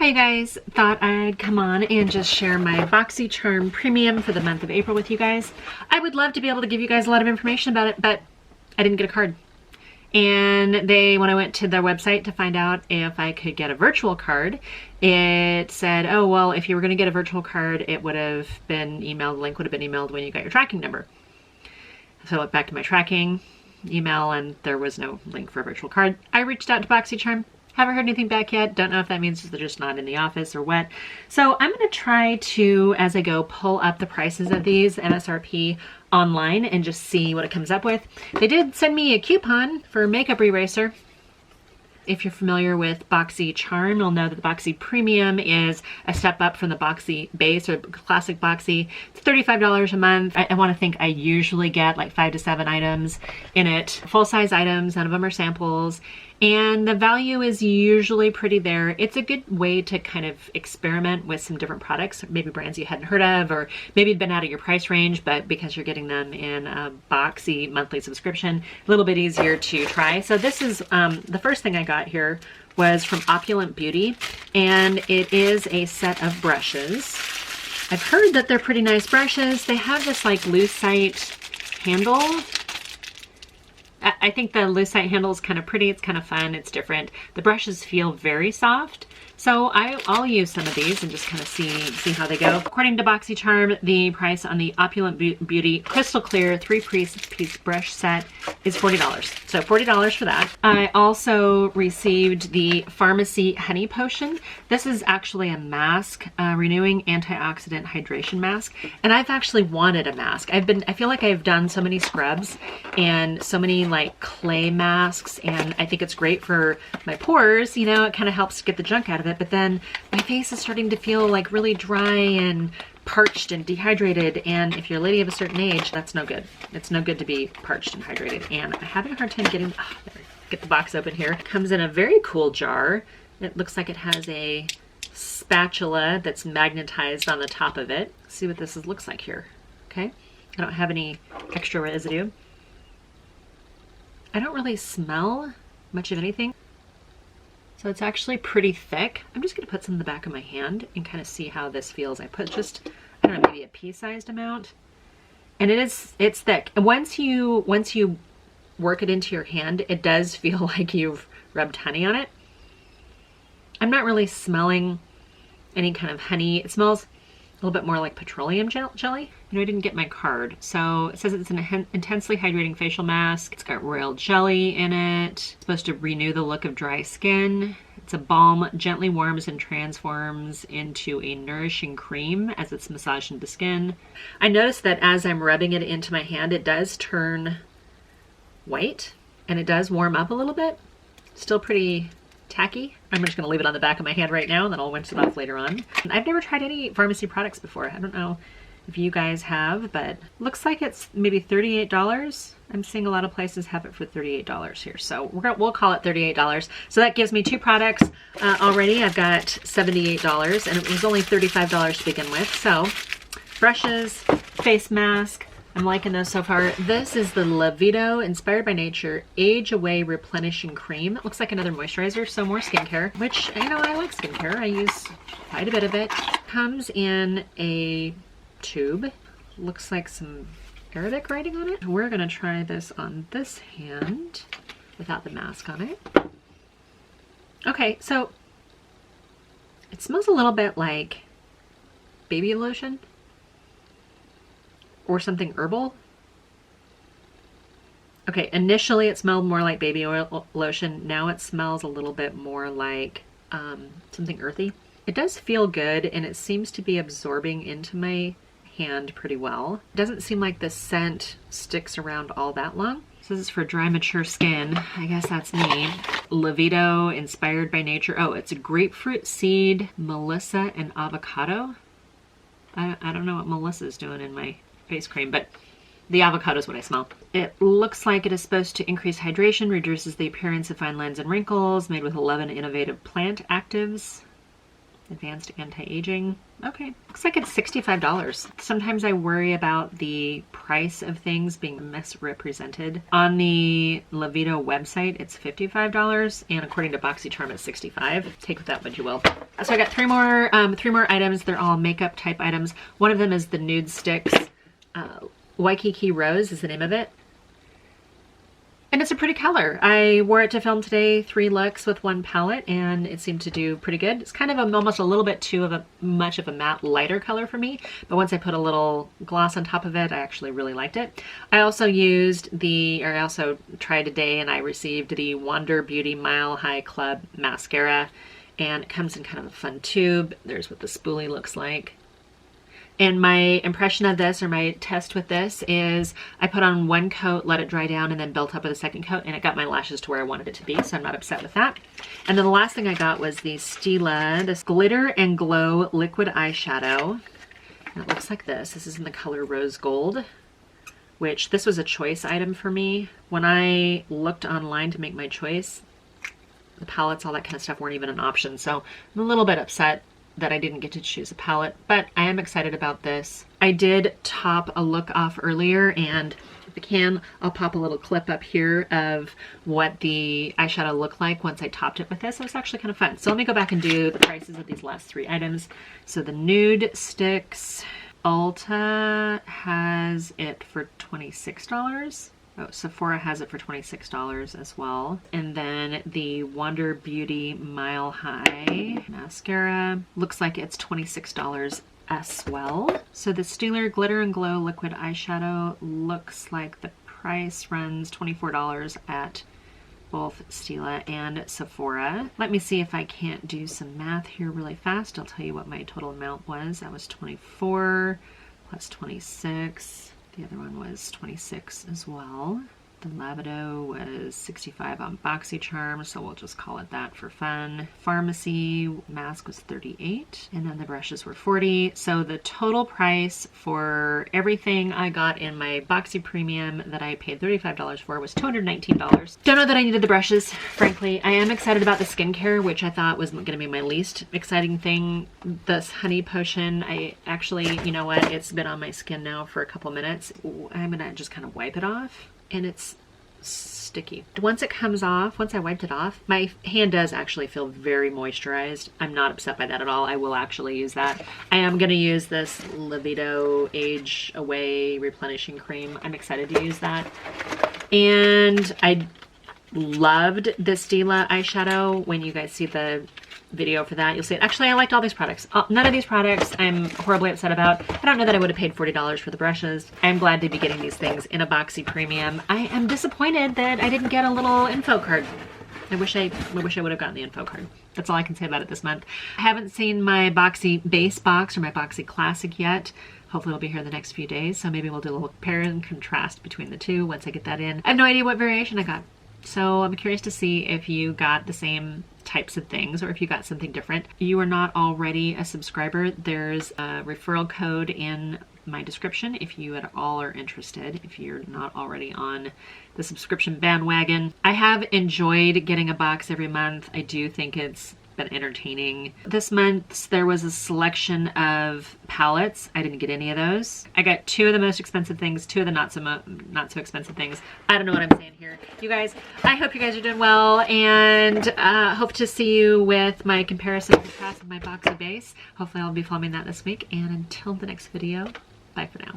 Hey guys, thought I'd come on and just share my BoxyCharm Premium for the month of April with you guys. I would love to be able to give you guys a lot of information about it, but I didn't get a card. And when I went to their website to find out if I could get a virtual card, it said, oh, well, if you were going to get a virtual card, it would have been emailed, the link would have been emailed when you got your tracking number. So I went back to my tracking email and there was no link for a virtual card. I reached out to BoxyCharm. Haven't heard anything back yet. Don't know if that means they're just not in the office or what. So I'm going to try to, as I go, pull up the prices of these MSRP online and just see what it comes up with. They did send me a coupon for makeup eraser. If you're familiar with BoxyCharm, you'll know that the Boxy Premium is a step up from the Boxy Base or Classic Boxy. It's $35 a month. I want to think I usually get like 5 to 7 items in it. Full-size items, none of them are samples. And the value is usually pretty there. It's a good way to kind of experiment with some different products, maybe brands you hadn't heard of, or maybe been out of your price range, but because you're getting them in a Boxy monthly subscription, a little bit easier to try. So this is the first thing I got here was from Opulent Beauty, and it is a set of brushes. I've heard that they're pretty nice brushes. They have this like lucite handle. I think the lucite handle is kind of pretty. It's kind of fun. It's different. The brushes feel very soft. So I'll use some of these and just kind of see how they go. According to BoxyCharm, the price on the Opulent Beauty Crystal Clear 3-piece brush set is $40. So $40 for that. I also received the Pharmacy Honey Potion. This is actually a mask, renewing antioxidant hydration mask. And I've actually wanted a mask. I feel like I've done so many scrubs and so many like clay masks, and I think it's great for my pores. You know, it kind of helps get the junk out of it, but then my face is starting to feel like really dry and parched and dehydrated, and if you're a lady of a certain age, that's no good. It's no good to be parched and hydrated, and I'm having a hard time getting, get the box open here. It comes in a very cool jar. It looks like it has a spatula that's magnetized on the top of it. Let's see what this looks like here. Okay, I don't have any extra residue. I don't really smell much of anything. So it's actually pretty thick. I'm just gonna put some in the back of my hand and kind of see how this feels. I put just, I don't know, maybe a pea-sized amount. And it's thick. And once you work it into your hand, it does feel like you've rubbed honey on it. I'm not really smelling any kind of honey. It smells a little bit more like petroleum jelly. You know, I didn't get my card. So it says it's an intensely hydrating facial mask. It's got royal jelly in it. It's supposed to renew the look of dry skin. It's a balm, gently warms and transforms into a nourishing cream as it's massaged into the skin. I noticed that as I'm rubbing it into my hand, it does turn white and it does warm up a little bit. Still pretty tacky. I'm just gonna leave it on the back of my hand right now and then I'll rinse it off later on. I've never tried any pharmacy products before. I don't know if you guys have, but looks like it's maybe $38. I'm seeing a lot of places have it for $38 here. So we'll call it $38. So that gives me 2 products already. I've got $78 and it was only $35 to begin with. So brushes, face mask, I'm liking those so far. This is the Levito Inspired by Nature Age Away Replenishing Cream. It looks like another moisturizer, so more skincare, which, you know, I like skincare. I use quite a bit of it. Comes in a tube. Looks like some Arabic writing on it. We're gonna try this on this hand without the mask on it. Okay, so it smells a little bit like baby lotion or something herbal. Okay, initially it smelled more like baby oil lotion. Now it smells a little bit more like something earthy. It does feel good and it seems to be absorbing into my hand pretty well. It doesn't seem like the scent sticks around all that long. So this is for dry, mature skin. I guess that's me. Levito Inspired by Nature. Oh, it's a grapefruit seed, melissa, and avocado. I don't know what Melissa's doing in my face cream, but the avocado is what I smell. It looks like it is supposed to increase hydration, reduces the appearance of fine lines and wrinkles, made with 11 innovative plant actives. Advanced anti-aging. Okay, looks like it's $65. Sometimes I worry about the price of things being misrepresented. On the Levito website, it's $55, and according to BoxyCharm, it's $65. Take with that what you will. So I got three more items. They're all makeup type items. One of them is the Nude Sticks. Waikiki Rose is the name of it. And it's a pretty color. I wore it to film today, 3 looks with 1 palette, and it seemed to do pretty good. It's kind of almost a little bit too much of a matte lighter color for me, but once I put a little gloss on top of it, I actually really liked it. I also tried today and I received the Wander Beauty Mile High Club mascara, and it comes in kind of a fun tube. There's what the spoolie looks like. And my impression of this, or my test with this, is I put on 1 coat, let it dry down, and then built up with a 2nd coat, and it got my lashes to where I wanted it to be, so I'm not upset with that. And then the last thing I got was the Stila, this Glitter and Glow Liquid Eyeshadow. And it looks like this. This is in the color Rose Gold, which this was a choice item for me. When I looked online to make my choice, the palettes, all that kind of stuff weren't even an option, so I'm a little bit upset that I didn't get to choose a palette, but I am excited about this. I did top a look off earlier, and if I can, I'll pop a little clip up here of what the eyeshadow looked like once I topped it with this. It was actually kind of fun. So let me go back and do the prices of these last 3 items. So the Nude Sticks, Ulta has it for $26. Oh, Sephora has it for $26 as well. And then the Wander Beauty Mile High mascara looks like it's $26 as well. So the Stila Glitter and Glow Liquid Eyeshadow looks like the price runs $24 at both Stila and Sephora. Let me see if I can't do some math here really fast. I'll tell you what my total amount was. That was 24 plus 26. The other one was 26 as well. The Labido was 65 on BoxyCharm, so we'll just call it that for fun. Pharmacy mask was 38, and then the brushes were 40. So the total price for everything I got in my Boxy Premium that I paid $35 for was $219. Don't know that I needed the brushes, frankly. I am excited about the skincare, which I thought was gonna be my least exciting thing. This honey potion, I actually, you know what, it's been on my skin now for a couple minutes. I'm gonna just kind of wipe it off. And it's sticky. Once it comes off, once I wiped it off, my hand does actually feel very moisturized. I'm not upset by that at all. I will actually use that. I am going to use this Levito Age Away Replenishing Cream. I'm excited to use that. And I loved the Stila eyeshadow. When you guys see the video for that, you'll see it. Actually, I liked all these products. None of these products I'm horribly upset about. I don't know that I would have paid $40 for the brushes. I'm glad to be getting these things in a Boxy Premium. I am disappointed that I didn't get a little info card. I wish I would have gotten the info card. That's all I can say about it this month. I haven't seen my Boxy Base Box or my Boxy Classic yet. Hopefully it'll be here the next few days, so maybe we'll do a little compare and contrast between the two once I get that in. I have no idea what variation I got, so I'm curious to see if you got the same types of things or if you got something different. You are not already a subscriber, there's a referral code in my description if you at all are interested, if you're not already on the subscription bandwagon. I have enjoyed getting a box every month. I do think it's been entertaining. This month there was a selection of palettes. I didn't get any of those. I got 2 of the most expensive things, 2 of the not so expensive things. I don't know what I'm saying here. You guys, I hope you guys are doing well, and hope to see you with my comparison and contrast of my Boxy base. Hopefully I'll be filming that this week, and until the next video, bye for now.